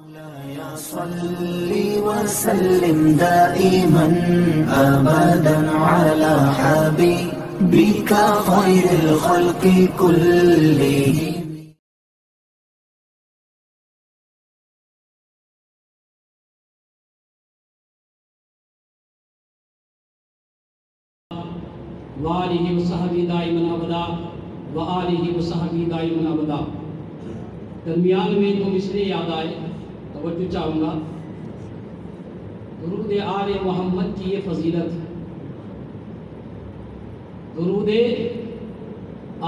مولاي صل وسلم دائما أبدا على حبيبك خير الخلق كلهم. وآلہ وصحبہ دائماً ابدا وآلہ وصحبہ دائماً ابدا. درمیان میں دو مصرے یاد آئے، توجہ چاہوں گا. درود آل محمد کی یہ فضیلت ہے. درود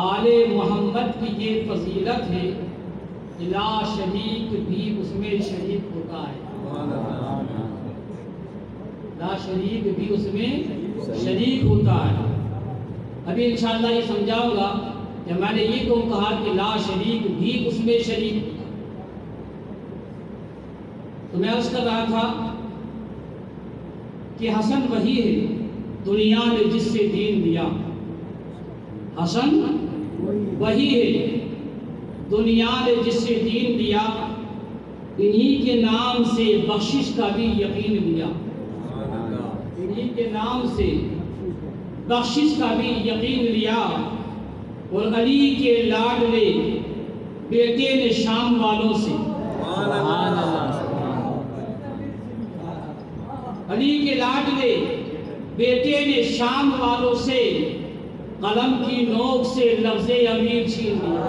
آل محمد کی یہ فضیلت ہے، لا شریک بھی اس میں شریک ہوتا ہے. لا شریک بھی اس میں شریک ہوتا ہے. ابھی انشاءاللہ یہ سمجھاؤں گا کہ میں نے یہ کیوں کہا کہ لا شریک بھی اس میں شریک ہوتا ہے. تو میں عرض کر رہا تھا کہ حسن وہی ہے دنیا نے جس سے دین دیا. حسن وہی ہے دنیا نے جس سے دین دیا، انہی کے نام سے بخشش کا بھی یقین دیا. انہی کے نام سے بخشش کا بھی یقین لیا. اور علی کے لاڈلے بیٹے نے شام والوں سے، علی کے لاڈلے بیٹے نے شام والوں سے قلم کی نوک سے لفظ امیر چھین لیا.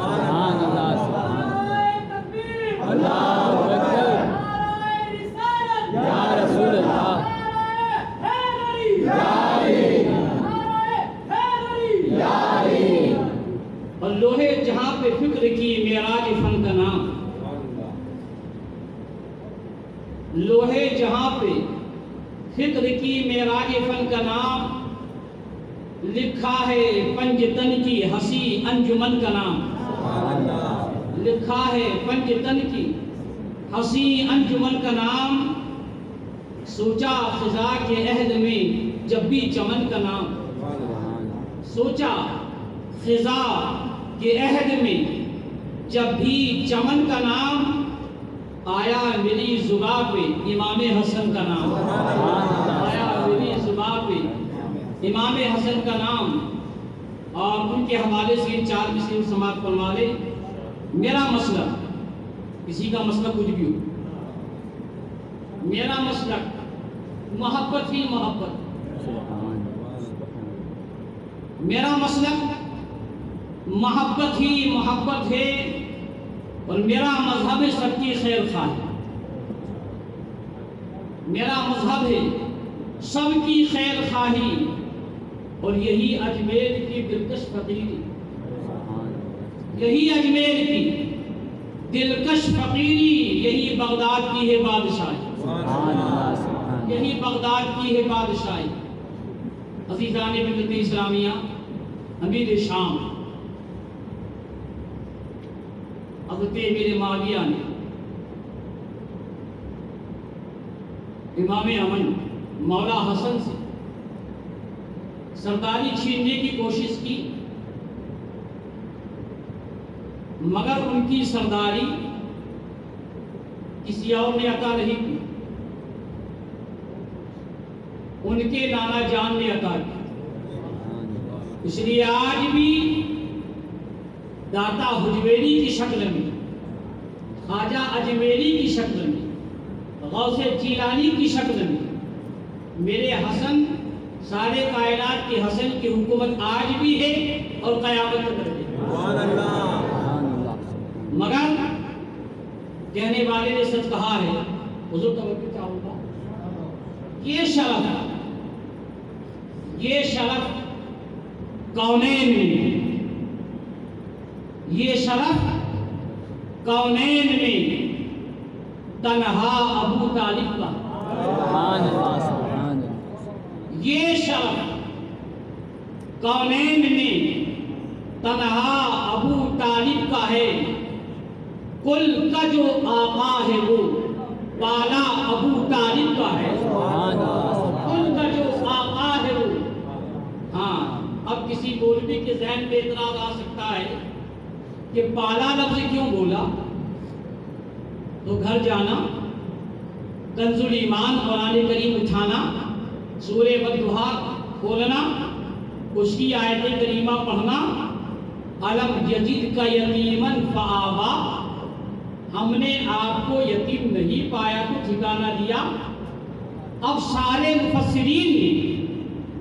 اور لوہے جہاں پہ فکر کی معراج فن کا نام، لوہے جہاں پہ فکر کی معراج فن کا نام، لکھا ہے پنج تن کی ہنسی انجمن کا نام. لکھا ہے پنج تن کی ہنسی انجمن کا نام. سوچا خزاں کے عہد میں جب بھی چمن کا نام، سوچا خزاں کے عہد میں جب بھی چمن کا نام، آیا میری زباں پہ امام حسن کا نام. آیا میری زباں پہ امام حسن کا نام. اور ان کے حوالے سے چار مصرے سماعت فرما لے. میرا مسلک، کسی کا مسلک کچھ بھی ہو، میرا مسلک محبت ہی محبت. میرا مسلک محبت ہی محبت ہے، اور میرا مذہب سب کی خیر خواہ ہے. میرا مذہب ہے سب کی خیر خواہی، اور یہی اجمیر کی دلکش فقیری. یہی اجمیر کی دلکش فقیری، یہی بغداد کی ہے بادشاہی. یہی بغداد کی ہے بادشاہی. عزیزان ملت اسلامیہ، امیر شام حضرت امیر معاویہ نے امام امن مولا حسن سے سرداری چھیننے کی کوشش کی، مگر ان کی سرداری کسی اور نے عطا نہیں کی، ان کے نانا جان نے عطا کی. اس لیے آج بھی داتا حجویری کی شکل میں، خواجہ اجمیری کی شکل میں، غوث جیلانی کی شکل میں میرے حسن، سارے کائنات کے حسن کی حکومت آج بھی ہے اور قیامت تک رہے. مگر کہنے والے نے سچ کہا ہے. حضور توجہ چاہوں گا. یہ شرف کونین میں، یہ شرف کونین میں تنہا ابو طالب کا. یہ شرف کونین میں تنہا ابو طالب کا ہے. کل کا جو آقا ہے وہ بالا ابو طالب کا ہے. کل کا جو آقا ہے وہ. ہاں، اب کسی مولوی کے ذہن میں اعتراض آ سکتا ہے کہ بالا لفظ کیوں بولا. تو گھر جانا، کنز الایمان قرآن کریم اٹھانا، سورہ والضحیٰ کھولنا، اس کی آیت کریمہ پڑھنا، الم یجدک یتیما فآویٰ، ہم نے آپ کو یتیم نہیں پایا تو ٹھکانہ دیا۔ اب سارے مفسرین نے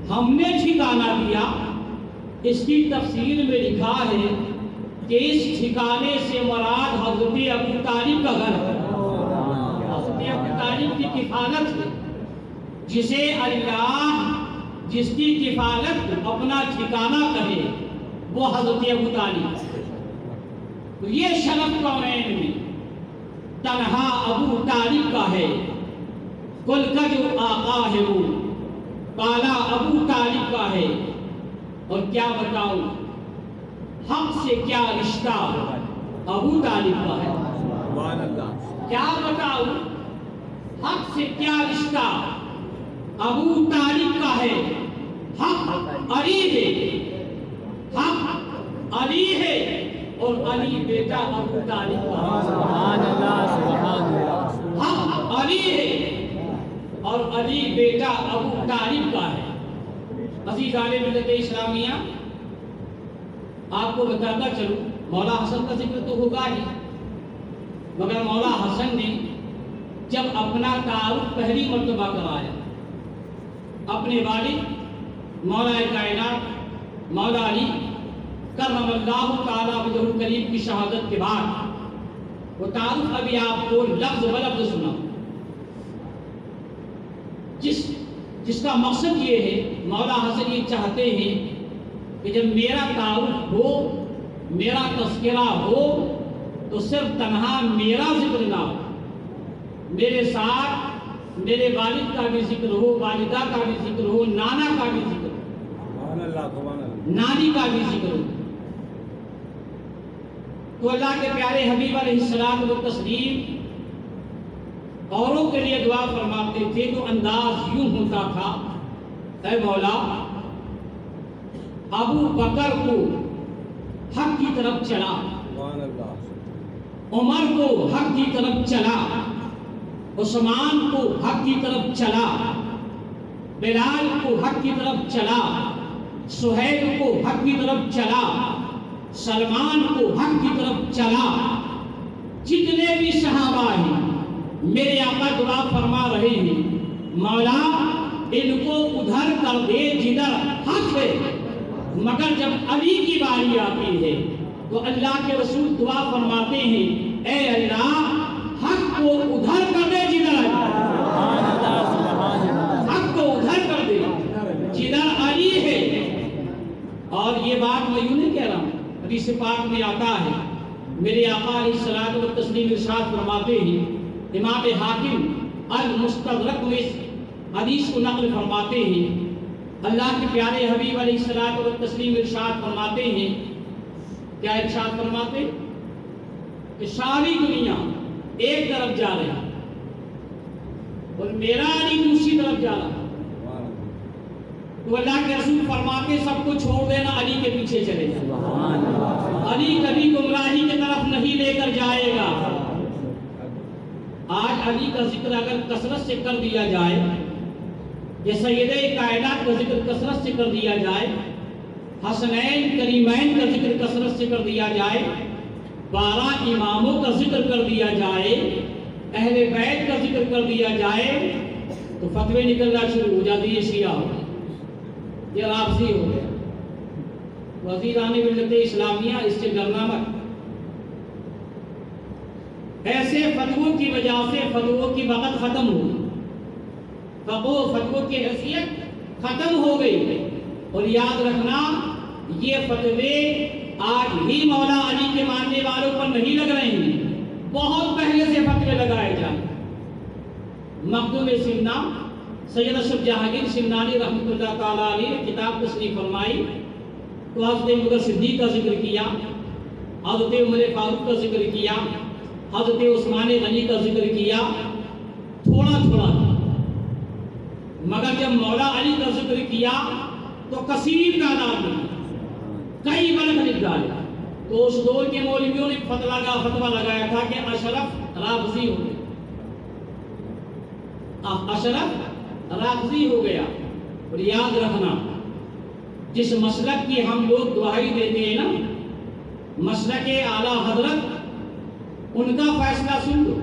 ہم نے ٹھکانہ دیا، اس کی تفسیر میں لکھا ہے کہ اس ٹھکانے سے مراد حضرت ابو طالب کا گھر ہے۔ حضرت ابو طالب کی کفالت ہے، جسے اللہ جس کی کفالت اپنا ٹھکانہ کہے وہ حضرت ابو طالب۔ تو یہ شرف کونین میں تنہا ابو طالب کا ہے، کل کا جو آقا ہے وہ کالا ابو طالب کا ہے۔ اور کیا بتاؤں حق سے کیا رشتہ ابو طالب کا ہے، کیا بتاؤں حق سے کیا رشتہ ابو طالب کا ہے۔ حق علی ہے، حق علی ہے، اور علی بیٹا ابو طالب کا ہے۔ حق علی ہے اور علی بیٹا ابو طالب کا ہے۔ عزیزان ملت اسلامیہ، آپ کو بتاتا چلوں، مولا حسن کا ذکر تو ہوگا ہی، مگر مولا حسن نے جب اپنا تعارف پہلی مرتبہ کرایا اپنے والد مولا کائنات مولا علی کرم اللہ تعالیٰ وجہہ کریم کی شہادت کے بعد، وہ تعارف ابھی آپ کو لفظ بلفظ سنا، جس کا مقصد یہ ہے، مولا حسن یہ چاہتے ہیں کہ جب میرا تعارف ہو، میرا تذکرہ ہو، تو صرف تنہا میرا ذکر نہ ہو، میرے ساتھ میرے والد کا بھی ذکر ہو، والدہ کا بھی ذکر ہو، نانا کا بھی ذکر ہو، نانی کا بھی ذکر ہو۔ تو اللہ کے پیارے حبیب علیہ السلام و تسلیم اوروں کے لیے دعا فرماتے تھے، تو انداز یوں ہوتا تھا، اے مولا ابو بکر کو حق کی طرف چلا، عمر کو حق کی طرف چلا، عثمان کو حق کی طرف چلا، بلال کو حق کی طرف چلا، سہیل کو حق کی طرف چلا، سلمان کو حق کی طرف چلا۔ جتنے بھی صحابہ ہیں میرے آقا دعا فرما رہے ہیں، مولا ان کو ادھر کر دے جدھر حق ہے، مگر جب علی کی باری آتی ہے تو اللہ کے رسول دعا فرماتے ہیں، اے اللہ حق کو ادھر کر دے جدھر حق کو ادھر کر دے جدھر علی ہے۔ اور یہ بات میں یوں نہیں کہہ رہا ہوں، حدیث پاک میں آتا ہے، میرے آقا علیہ الصلوۃ والتسلیم ارشاد فرماتے ہیں، امام حاکم المستدرک میں اس حدیث کو نقل فرماتے ہیں، اللہ کے پیارے حبیب علیہ الصلوۃ والتسلیم ارشاد فرماتے ہیں، کیا ارشاد فرماتے کہ ساری دنیا ایک طرف جا رہی اور میرا علی دوسری طرف جا رہا، تو اللہ کے رسول فرماتے سب کو چھوڑ دینا، علی کے پیچھے چلے جانا، علی کبھی گمراہی کی طرف نہیں لے کر جائے گا۔ آج علی کا ذکر اگر کثرت سے کر دیا جائے، یا سید کائنات کا ذکر کثرت سے کر دیا جائے، حسنین کریمین کا ذکر کثرت سے کر دیا جائے، 12 اماموں کا ذکر کر دیا جائے، اہل بیت کا ذکر کر دیا جائے، تو فتوے نکلنا شروع ہو جاتی ہے، شیعہ ہو گیا، یہ رافضی ہو گیا۔ وزیران ملت اسلامیہ، اس سے ڈرنا مت۔ ایسے فتووں کی وجہ سے فتووں کی وقت ختم ہو گئی، فتووں کی حیثیت ختم ہو گئی۔ اور یاد رکھنا، یہ فتوے آج ہی مولا علی کے ماننے والوں پر نہیں لگ رہے ہیں، بہت پہلے سے فتوے لگائے جائیں۔ مخدوم سمنا سید اشرف جہانگیر سمنانی رحمۃ اللہ تعالیٰ علیہ نے کتاب تصنیف فرمائی، تو حضرت ابوبکر صدیق کا ذکر کیا، حضرت عمر فاروق کا ذکر کیا، حضرت عثمان غنی کا ذکر کیا، تھوڑا تھوڑا، مگر جب مولا علی کا ذکر کیا تو کثیر تعداد میں کئی بلند لکھ ڈالے۔ تو اس دور کے مولویوں نے فتویٰ لگایا تھا کہ اشرف رافضی ہو گیا، اشرف رافضی ہو گیا۔ اور یاد رکھنا، جس مسلک کی ہم لوگ دہائی دیتے ہیں نا، مسلک اعلیٰ حضرت، ان کا فیصلہ سن لو،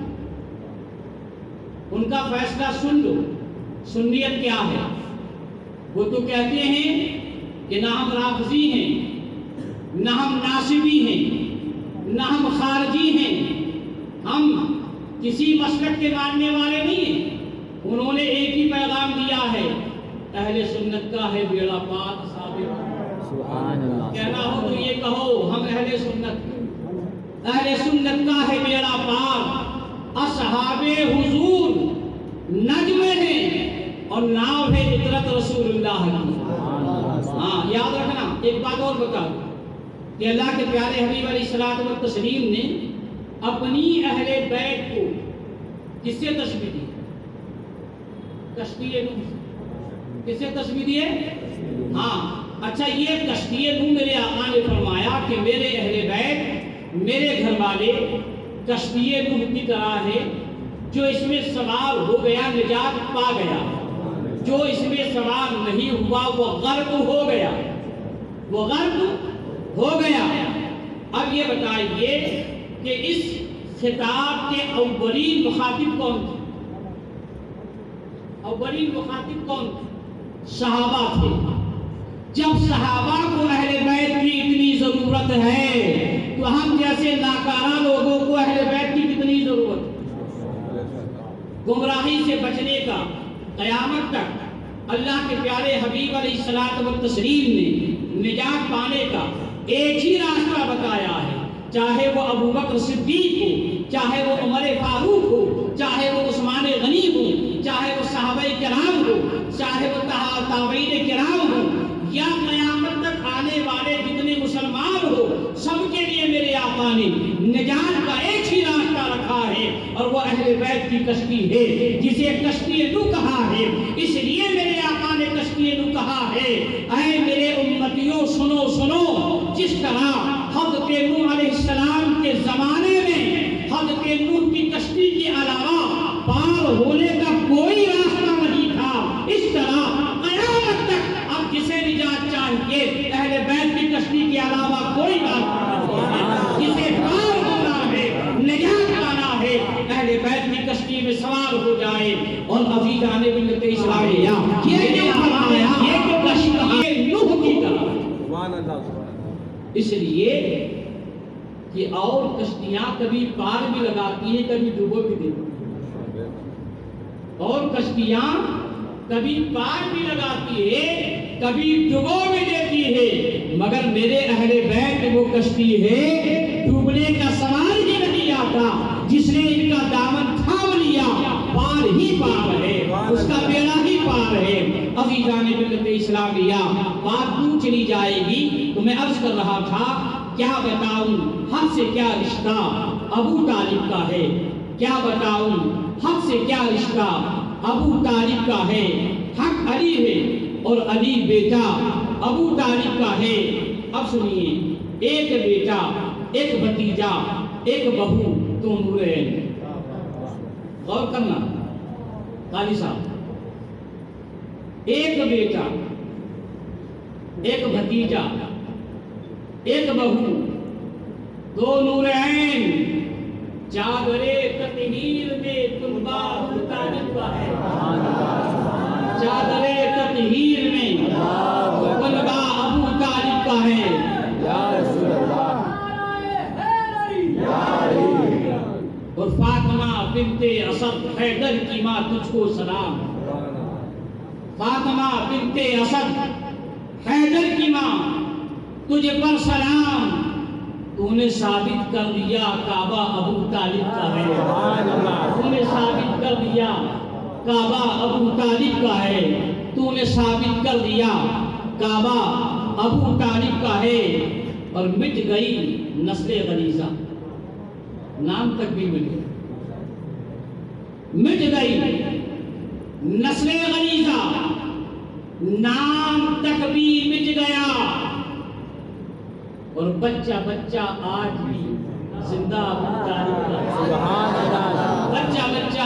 ان کا فیصلہ سن لو۔ سنیت کیا ہے؟ وہ تو کہتے ہیں کہ نہ ہم رافضی ہیں، نہ ہم ناصبی ہیں، نہ ہم خارجی ہیں، ہم کسی مسلک کے ماننے والے نہیں ہیں۔ انہوں نے ایک ہی پیغام دیا ہے، اہل سنت کا ہے بیڑا پاک ثابت۔ سبحان اللہ۔ کہنا ہو تو یہ کہو، ہم اہل سنت، اہل سنت کا ہے بیڑا پاک، اصحاب حضور نجم ہیں اور ناؤ ہے اطرت رسول اللہ کی۔ ہاں یاد رکھنا۔ ایک بات اور بتا کہ اللہ کے پیارے حبیب علیہ الصلوۃ والتسلیم نے اپنی اہل بیت کو کس سے تشبیہ دی؟ کشتی نوح۔ کس سے تشبیہ دی ہے؟ ہاں اچھا، یہ کشتی نوح میرے آقا نے فرمایا کہ میرے اہل بیت، میرے گھر والے کشتی نوح کی طرح ہے، جو اس میں سوار ہو گیا نجات پا گیا، جو اس میں سوار نہیں ہوا وہ غرق ہو گیا، وہ غرق ہو گیا۔ اب یہ بتائیے کہ اس خطاب کے اولین مخاطب کون تھے؟ اولین مخاطب کون تھے؟ صحابہ تھے۔ جب صحابہ کو اہل بیت کی اتنی ضرورت ہے تو ہم جیسے ناکارہ لوگوں کو اہل بیت کی کتنی ضرورت ہے؟ گمراہی سے بچنے کا قیامت تک اللہ کے پیارے حبیب علیہ الصلوۃ والتسلیم نے نجات پانے کا ایک ہی راستہ بتایا ہے، چاہے وہ ابو بکر صدیق ہو، چاہے وہ عمر فاروق ہو، چاہے وہ عثمان غنی ہو، چاہے وہ صحابہ کرام ہو، چاہے وہ تابعین کرام ہو، یا قیامت تک آنے والے جتنے مسلمان ہو، سب کے لیے میرے آقا نے نجات کا ایک ہی راستہ رکھا ہے، اور وہ اہل بیت کی کشتی ہے جسے کشتی نوح کہا ہے۔ اس لیے میرے آقا نے کشتی نوح کہا ہے، اے میرے امتیوں سنو سنو، جس طرح حضرت نوح علیہ السلام کے زمانے میں حضرت نوح کی کشتی کے علاوہ پار ہونے کا کوئی راستہ نہیں تھا، اس طرح قیامت تک اب جسے نجات چاہیے اہل بیت کی کشتی کے علاوہ کوئی راستہ نہیں، جسے پار ہونا ہے، نجات پانا ہے، اہل بیت کی کشتی میں سوار ہو جائے۔ اور عزیزان ملت اسلامیہ، یہ جو فرمایا یہ کہ کشتی نوح کی طرح، اس لیے کہ اور کشتیاں کبھی پار بھی لگاتی ہیں، کبھی ڈوبو بھی دیتی ہیں، اور کشتیاں کبھی پار بھی لگاتی ہے، کبھی ڈبو بھی دیتی ہے، مگر میرے اہل بیت وہ کشتی ہے ڈوبنے کا سوال ہی نہیں آتا، جس نے ان کا دامن تھام لیا پار ہی پار ہے، اس کا بیڑا ہی پار ہے۔ عزیزان ملت اسلامیہ، بات دور چلی جائے گی تو میں عرض کر رہا تھا، کیا بتاؤں حق سے کیا رشتہ ابو طالب کا ہے، کیا بتاؤں حق سے کیا رشتہ ابو طالب کا ہے، حق علی ہے اور علی بیٹا ابو طالب کا ہے۔ اب سنیے، ایک بیٹا، ایک بھتیجا، ایک بہو، تو نورین۔ غور کرنا قاضی صاحب، ایک بیٹا، ایک بھتیجا، ایک بہو، دو نورین، چادرے تطہیر میں طلبہ ابو طالب کا ہے، چادرے تطہیر میں طلبہ ابو طالب کا ہے۔ اور فاطمہ بنت اسد حیدر کی ماں تجھ کو سلام، فاطمہ بنت اسد حیدر کی ماں تجھے پر سلام، تو نے ثابت کر دیا کعبہ ابو طالب کا ہے، تو نے ثابت کر دیا کعبہ ابو طالب کا ہے، تو نے ثابت کر دیا کعبہ ابو طالب کا ہے۔ اور مٹ گئی نسل غلیظہ، نام تک بھی مل گیا، مٹ گئی نسل غلیظہ، نام تک بھی مٹ گیا، اور بچہ بچہ آج بھی زندہ مردہ سبحان اللہ